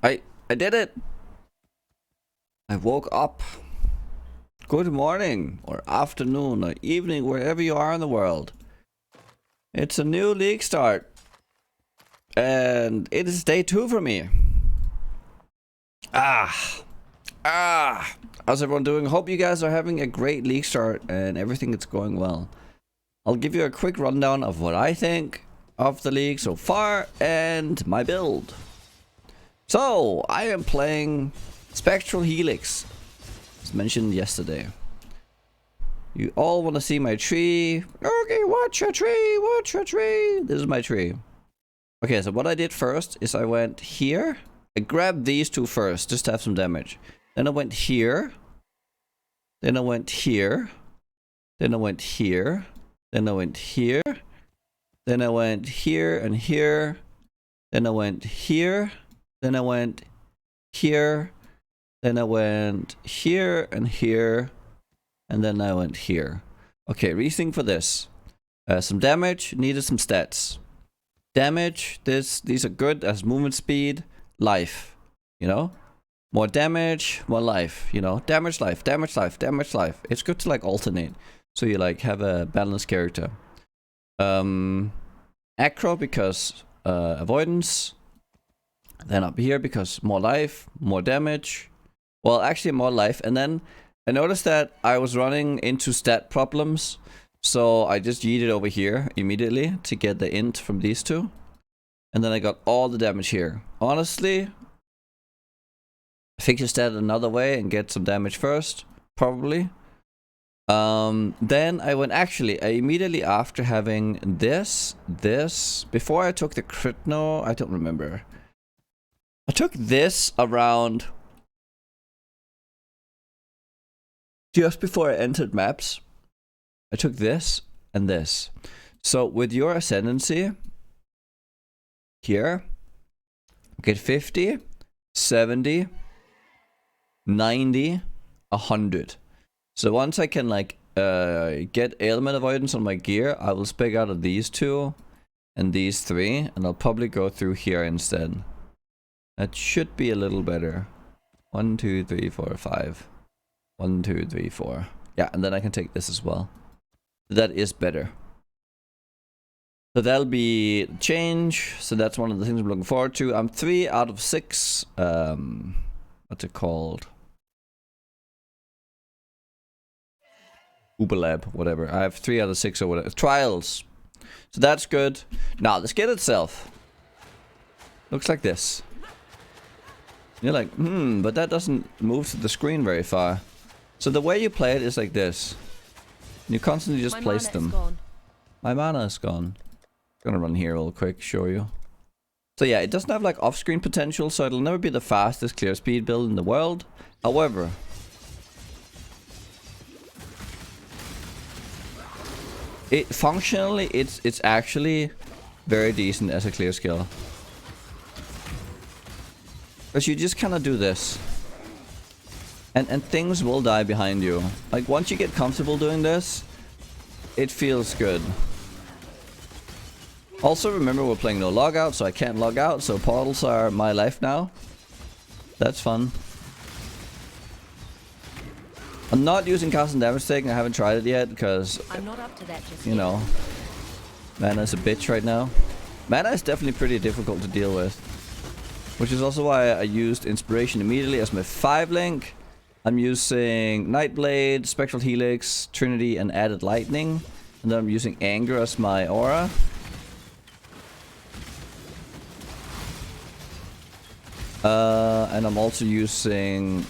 I did it. I woke up. Good morning or afternoon or evening, wherever you are in the world. It's a new league start. And it is day 2 for me. How's everyone doing? Hope you guys are having a great league start and everything is going well. I'll give you a quick rundown of what I think of the league so far and my build. So, I am playing Spectral Helix, as mentioned yesterday. You all want to see my tree. Okay, watch a tree, watch a tree. This is my tree. Okay, so what I did first is I went here. I grabbed these two first, just to have some damage. Then I went here. Then I went here. Then I went here. Then I went here. Then I went here and here. Then I went here. Then I went here. Then I went here and here. And then I went here. Okay, reasoning for this. Some damage, needed some stats. Damage, these are good as movement speed, life, you know? More damage, more life, you know? Damage, life, damage, life, damage, life. It's good to like alternate. So you like have a balanced character. Acro because avoidance. Then up here because more life, more damage. Well, actually more life. And then I noticed that I was running into stat problems. So I just yeeted over here immediately to get the int from these two. And then I got all the damage here. Honestly, I think you stat another way and get some damage first. Probably. Then I went I immediately after having this, before I took the crit, no, I don't remember. I took this around just before I entered maps. I took this and this. So with your ascendancy here, get 50, 70, 90, 100. So once I can like get ailment avoidance on my gear, I will spec out of these two and these three, and I'll probably go through here instead. That should be a little better. 1, 2, 3, 4, 5. 1, 2, 3, 4. Yeah, and then I can take this as well. That is better. So that'll be change. So that's one of the things I'm looking forward to. I'm 3 out of 6. What's it called? Uberlab, whatever. I have 3 out of 6 or whatever. Trials. So that's good. Now, the skill itself looks like this. You're like, but that doesn't move to the screen very far. So the way you play it is like this. You constantly just place them. My mana is gone. Gonna run here real quick, show you. So yeah, it doesn't have like off-screen potential, so it'll never be the fastest clear speed build in the world. However, functionally it's actually very decent as a clear skill. Because you just kind of do this. And things will die behind you. Like once you get comfortable doing this, it feels good. Also remember we're playing no logout, so I can't log out, so portals are my life now. That's fun. I'm not using constant damage taking, I haven't tried it yet because I'm not up to that just you know, mana's a bitch right now. Mana is definitely pretty difficult to deal with. Which is also why I used Inspiration immediately as my 5 link. I'm using Nightblade, Spectral Helix, Trinity, and Added Lightning. And then I'm using Anger as my aura. And I'm also using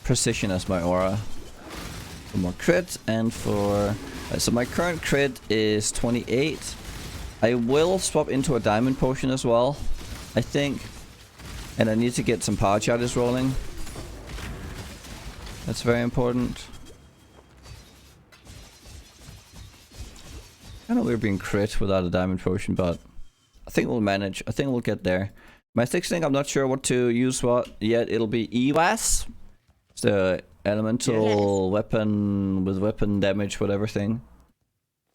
Precision as my aura. For more crit and for... so my current crit is 28. I will swap into a Diamond Potion as well, I think. And I need to get some power charges rolling. That's very important. I know we're being crit without a diamond potion, but I think we'll manage. I think we'll get there. My 6th thing, I'm not sure what to use what yet. It'll be EWAS. It's the elemental weapon with weapon damage, whatever thing.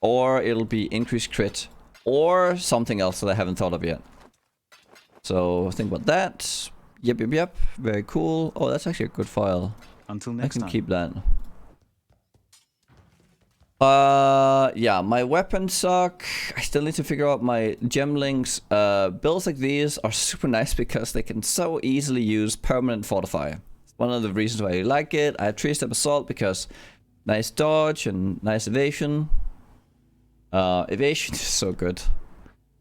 Or it'll be increased crit. Or something else that I haven't thought of yet. So think about that. Yep. Very cool. Oh, that's actually a good file. Until next time. I can keep that. Yeah, my weapons suck. I still need to figure out my gem links. Builds like these are super nice because they can so easily use permanent fortify. It's one of the reasons why I like it. I have 3-step assault because nice dodge and nice evasion. Evasion is so good.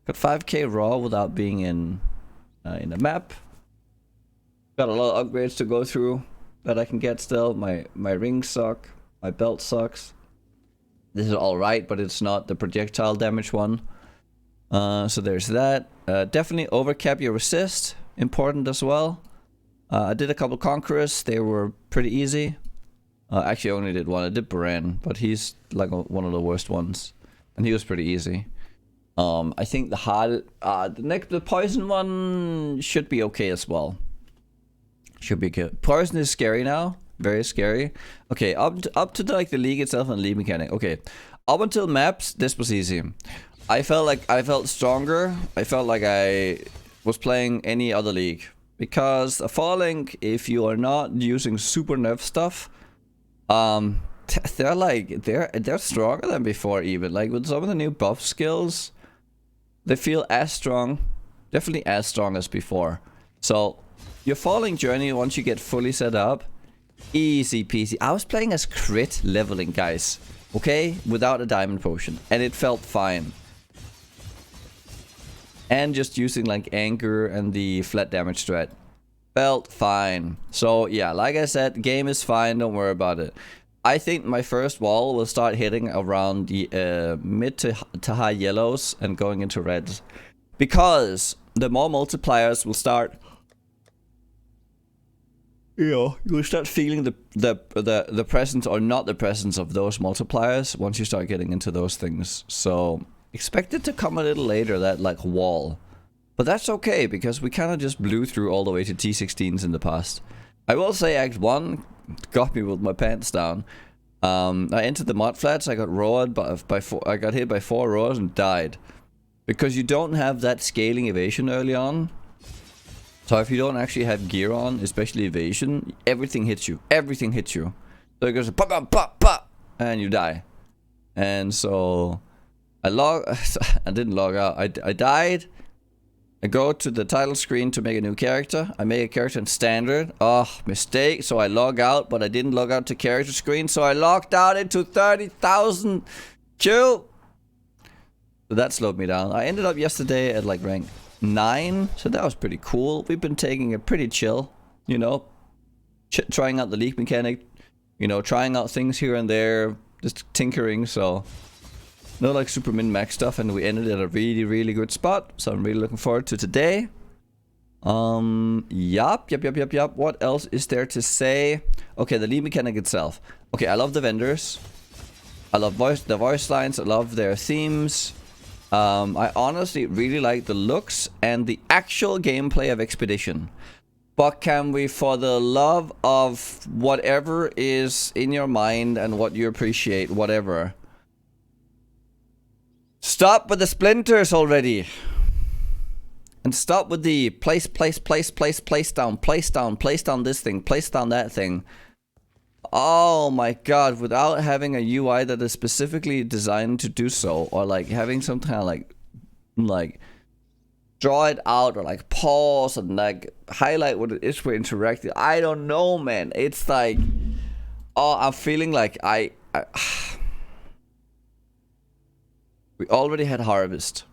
Got 5k raw without being in the map. Got a lot of upgrades to go through that I can get still. My rings suck. My belt sucks. This is alright, but it's not the projectile damage one. So there's that. Definitely overcap your resist. Important as well. I did a couple Conquerors. They were pretty easy. Actually, I only did one. I did Baran, but he's like one of the worst ones. And he was pretty easy. I think the hard... the poison one should be okay as well. Should be good. Poison is scary now. Very scary. Okay, up to the, like the league itself and league mechanic. Okay, up until maps, this was easy. I felt stronger. I felt like I was playing any other league because falling, if you are not using super nerf stuff, they're stronger than before even. Like with some of the new buff skills, they feel as strong, definitely as strong as before. So your falling journey, once you get fully set up, easy peasy. I was playing as crit leveling, guys. Okay? Without a diamond potion. And it felt fine. And just using like anger and the flat damage strat. Felt fine. So yeah, like I said, the game is fine. Don't worry about it. I think my first wall will start hitting around the mid to high yellows and going into reds. Because the more multipliers will start... you'll start feeling the presence or not the presence of those multipliers once you start getting into those things. So expect it to come a little later, that like wall. But that's okay because we kind of just blew through all the way to T16s in the past. I will say Act 1 got me with my pants down. I entered the mud flats, I got roared I got hit by 4 roars and died. Because you don't have that scaling evasion early on. So if you don't actually have gear on, especially evasion, everything hits you. Everything hits you. So it goes pop, pop, pop, pop, and you die. And so I didn't log out. I died. I go to the title screen to make a new character. I make a character in standard. Oh, mistake. So I log out, but I didn't log out to character screen. So I logged out into 30,000 Q. So that slowed me down. I ended up yesterday at like rank 9, so that was pretty cool. We've been taking it pretty chill, you know, trying out the league mechanic, you know, trying out things here and there, just tinkering. So no like super min-max stuff, and we ended at a really good spot. So I'm really looking forward to today. Yup. What else is there to say? Okay, the league mechanic itself. Okay, I love the vendors. I love the voice lines. I love their themes. I honestly really like the looks and the actual gameplay of Expedition. But can we, for the love of whatever is in your mind and what you appreciate, whatever, stop with the splinters already. And stop with the place down this thing, place down that thing. Oh my god, without having a UI that is specifically designed to do so, or like having some kind of like draw it out or like pause and like highlight what it is for interacting. I don't know, man. It's like, oh, I'm feeling like we already had Harvest.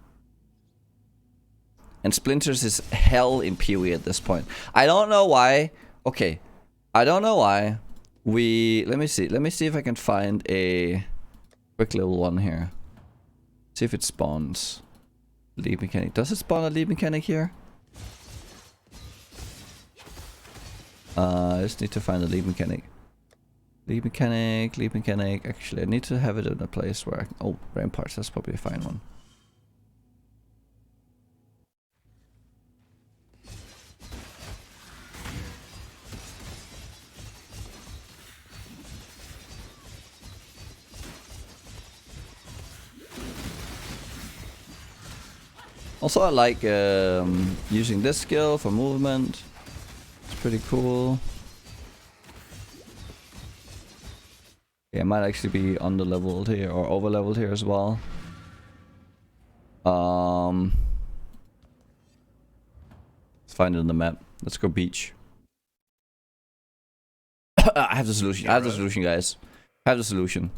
And Splinters is hell in PoE at this point. I don't know why. Okay, I don't know why. Let me see if I can find a quick little one here. See if it spawns. Lead mechanic. Does it spawn a lead mechanic here? I just need to find a lead mechanic. Lead mechanic. Actually, I need to have it in a place where I can... Oh, ramparts. That's probably a fine one. Also, I like using this skill for movement. It's pretty cool. Yeah, I might actually be under-leveled here or over-leveled here as well. Let's find it on the map. Let's go beach. I have the solution. Hero. I have the solution, guys. I have the solution.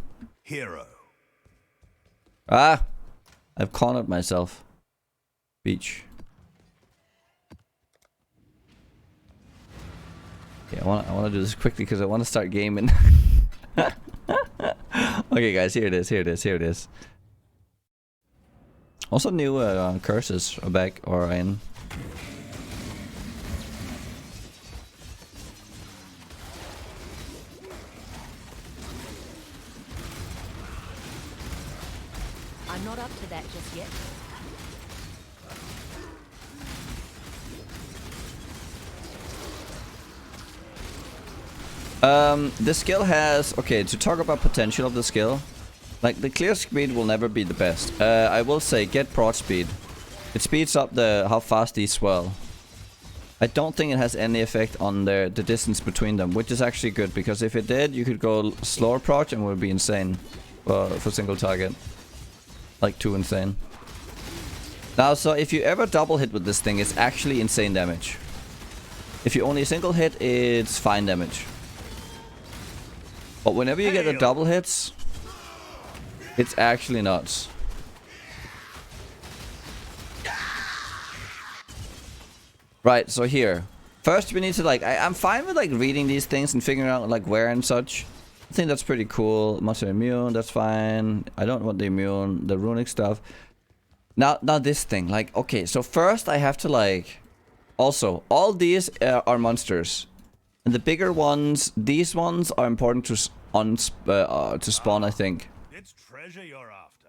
Hero. Ah! I've cornered myself. Beach. Yeah, I want to do this quickly because I want to start gaming. Okay, guys, here it is. Here it is. Here it is. Also, new curses are back or in. I'm not up to that just yet. The skill has... Okay, to talk about potential of the skill. Like, the clear speed will never be the best. I will say, get prod speed. It speeds up how fast these swirl. I don't think it has any effect on the distance between them, which is actually good, because if it did, you could go slower prod and it would be insane for single target. Like, too insane. Now, so if you ever double hit with this thing, it's actually insane damage. If you only single hit, it's fine damage. But whenever you get the double hits, it's actually nuts. Right, so here. First we need to like... I'm fine with like reading these things and figuring out like where and such. I think that's pretty cool. Monster immune, that's fine. I don't want the immune, the runic stuff. Now this thing. Like, okay, so first I have to like... Also, all these are monsters. And the bigger ones, these ones are important to spawn, I think. It's treasure you're after.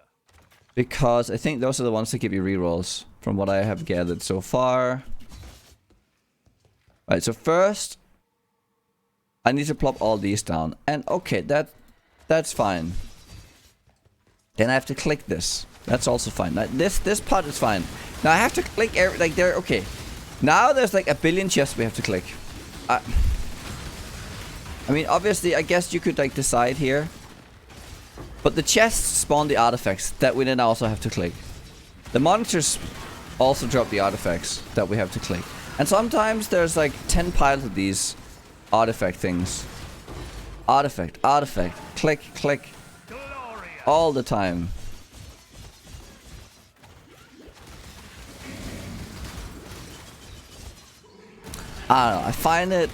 Because I think those are the ones that give you rerolls, from what I have gathered so far. Right, so first, I need to plop all these down. And okay, that's fine. Then I have to click this. That's also fine. Now, this part is fine. Now I have to click like there. Okay, now there's like a billion chests we have to click. I mean, obviously, I guess you could like decide here. But the chests spawn the artifacts that we then also have to click. The monsters also drop the artifacts that we have to click. And sometimes there's like 10 piles of these artifact things. Artifact, artifact, click, click. All the time. I don't know, I find it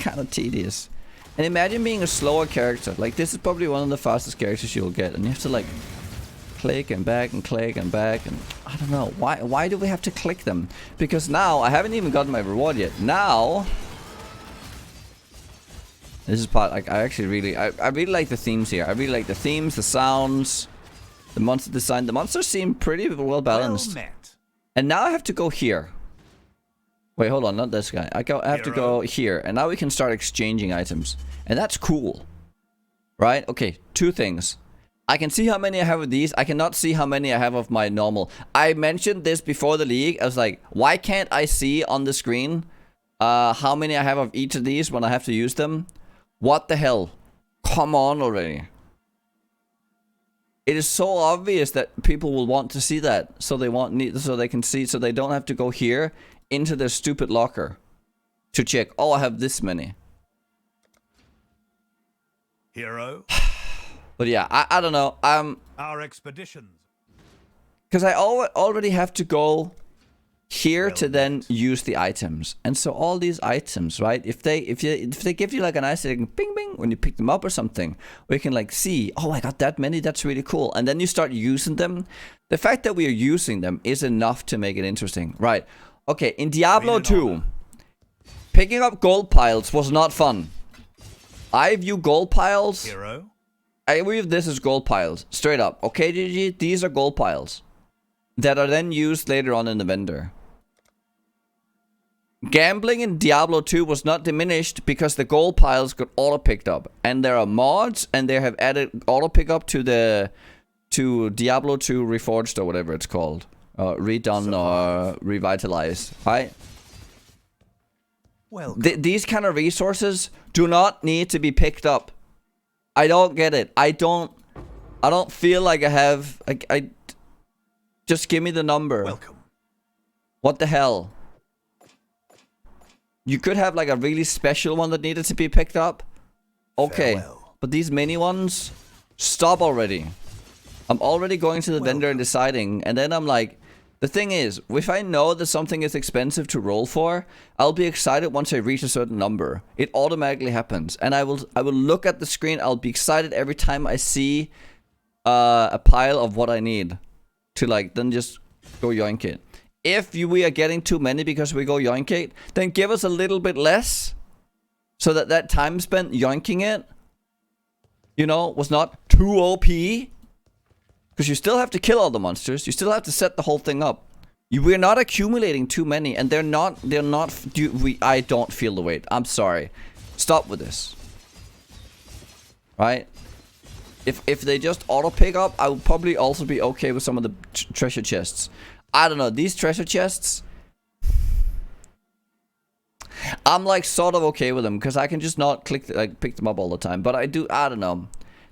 kind of tedious. And imagine being a slower character. Like, this is probably one of the fastest characters you'll get. And you have to, like, click and back and click and back. And I don't know. Why do we have to click them? Because now, I haven't even gotten my reward yet. Now... This is part, like, I actually really... I really like the themes here. I really like the themes, the sounds, the monster design. The monsters seem pretty well balanced. Well met. And now I have to go here. Wait, hold on, not this guy. I have to go here, and now we can start exchanging items. And that's cool. Right? Okay, two things. I can see how many I have of these. I cannot see how many I have of my normal. I mentioned this before the league. I was like, why can't I see on the screen how many I have of each of these when I have to use them? What the hell? Come on already. It is so obvious that people will want to see that. So they can see, so they don't have to go here into their stupid locker to check, oh, I have this many. Hero. But yeah, I don't know. Our expeditions. Because I already have to go here to then use the items. And so all these items, right? If they give you like a nice like, bing bing when you pick them up or something, we can like see, oh, I got that many, that's really cool. And then you start using them. The fact that we are using them is enough to make it interesting, right? Okay, in Diablo 2, picking up gold piles was not fun. I view gold piles... Hero. I view this as gold piles. Straight up. Okay, GG, these are gold piles. That are then used later on in the vendor. Gambling in Diablo 2 was not diminished because the gold piles got auto-picked up. And there are mods, and they have added auto-pickup to Diablo 2 Reforged or whatever it's called. Redone or revitalized, right? Welcome. These kind of resources do not need to be picked up. I don't get it. I don't feel like I have... I just give me the number. Welcome. What the hell? You could have like a really special one that needed to be picked up. Okay. Farewell. But these mini ones, stop already. I'm already going to the vendor and deciding, and then I'm like, the thing is, if I know that something is expensive to roll for, I'll be excited once I reach a certain number. It automatically happens, and I will look at the screen. I'll be excited every time I see a pile of what I need to like then just go yoink it. If we are getting too many because we go yoink it, then give us a little bit less, so that time spent yoinking it, you know, was not too OP. Because you still have to kill all the monsters. You still have to set the whole thing up. We're not accumulating too many, and I don't feel the weight. I'm sorry. Stop with this. Right? If they just auto pick up, I would probably also be okay with some of the treasure chests. I don't know. These treasure chests, I'm like sort of okay with them because I can just not pick them up all the time. But I don't know.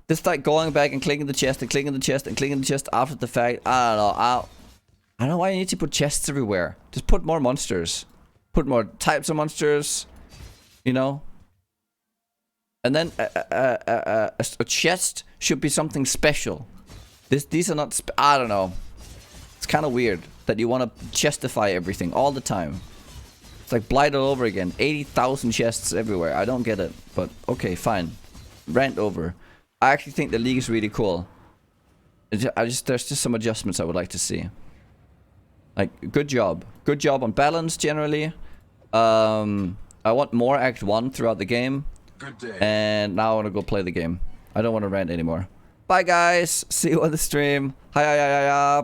This like going back and clicking the chest and clicking the chest and clicking the chest after the fact. I don't know. I don't know why you need to put chests everywhere. Just put more monsters. Put more types of monsters. You know? And then a chest should be something special. These are not... I don't know. It's kind of weird that you want to chestify everything all the time. It's like Blight all over again. 80,000 chests everywhere. I don't get it. But okay, fine. Rant over. I actually think the league is really cool. There's just some adjustments I would like to see. Like, good job. Good job on balance, generally. I want more Act 1 throughout the game. Good day. And now I want to go play the game. I don't want to rant anymore. Bye, guys. See you on the stream. Hi.